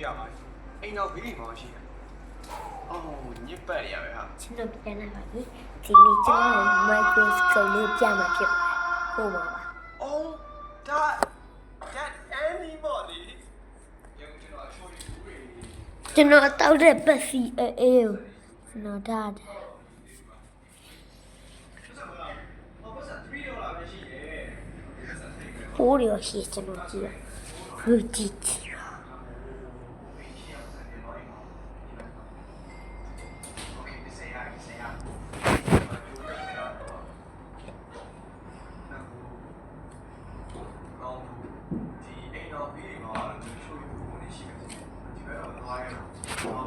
ရပါဘူးအိမ်တော်ဘေးမှာရှိတယ်အော်ညစ်ပတ်ရပဲဟာ ကျွန်တော်ပြန်လာပါပြီဒီနေ့ကျွန်တော် microscope လေးပြမှာဖြစ်ပါတယ်ဟုတ်ပါပါ အော်that anybody ကျွန်တော်တောက်တဲ့ပတ်စီအေးကိုကျွန်တော်ထားတယ်ဟိုးရရှိကျွန်တော်ကြည့်ရဘူးကြည့်ကြည့်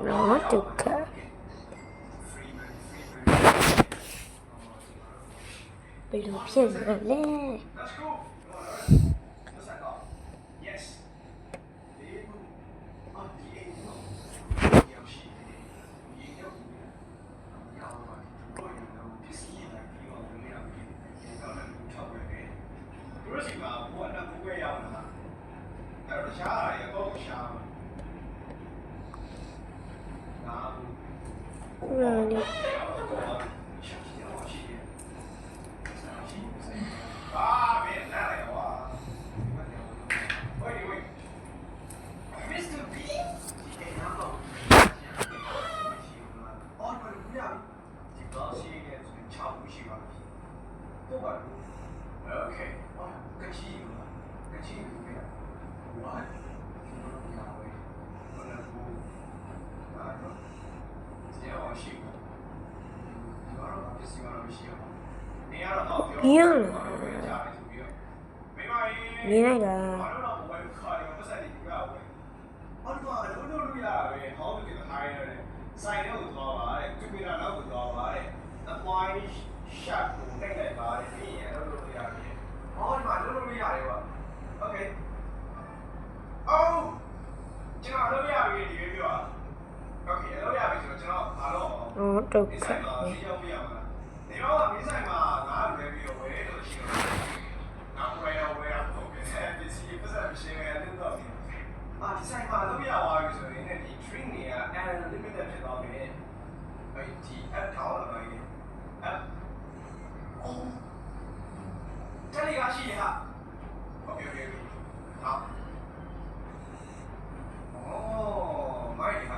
နော်ဒုက္ခဘယ်လိုဖြစ်လဲမြင်လိုက်တာဆိုင်တော့သွားပါတယ်ကွန်ပျူတာတော့သွားပါတယ် apply shot ကိုနှိပ်လိုက်ပါတယ်ပြီးရင်လုပ်လို့ရတယ်။ဟောဒီမှာလုပ်လို့ရတယ်ကွာ။ Okay ။အော်ကျွန်တော်လုပ်ရပြီဒီလိုပြော။ Okay လုပ်ရပြီဆိုတော့ကျွန်တော်ဘာလို့တော့ဒီဆိုင်မှာစီးရောက်ပြရမှာ။ဒီတော့ဒီဆိုင်မှာငါ့ကိုလည်းပြီးတော့ဝယ်လို့ရှိတော့ငါဝယ်တော့တော့ဒီစီးပတ်စံရှင်းရတယ်တော့ဒီဆိုင်မှာလုပ်ရသွားပြီဆိုရင်ဒီ string တွေက unlimited ဖြစ်သွားပြီ။ဒီ app ထောင်းလာပါရင် app 哦，这里个是哈，OK，好，哦，买一下，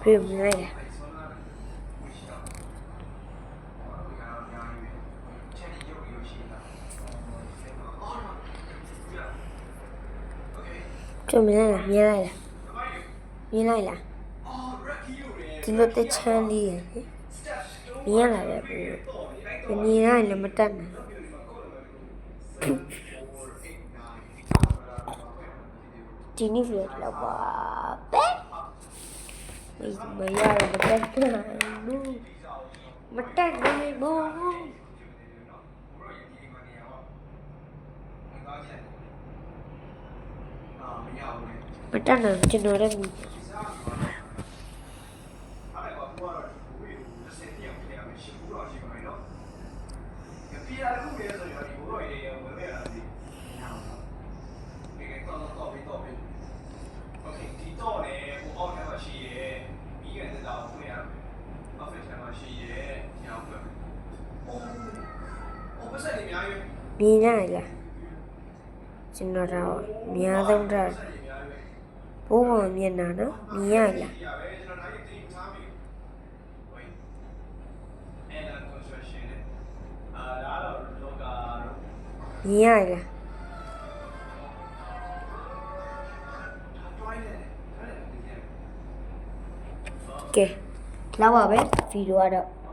ပြည့်မလိုက်တာကျမလည်းမြင်လိုက်လားဒီလိုတချမ်းလေးရယ်မြင်လာတယ်ဘူးမြင်ရရင်မတတ်နိုင်ဒီနေ့ပြတော့ပါပဲမရရမတတ်နိုင်ဘူးမတတ်နိုင်ဘူးမတတ်နိုင်ကျွန်တော်လည်းမြင်ရလားကျွန်တော်တော့အများဆုံးတော့ဘိုးဘောမြင်တာနော်မြင်ရလားမြင်ရလားကဲလောက်ပါပဲဗီဒီယိုကတော့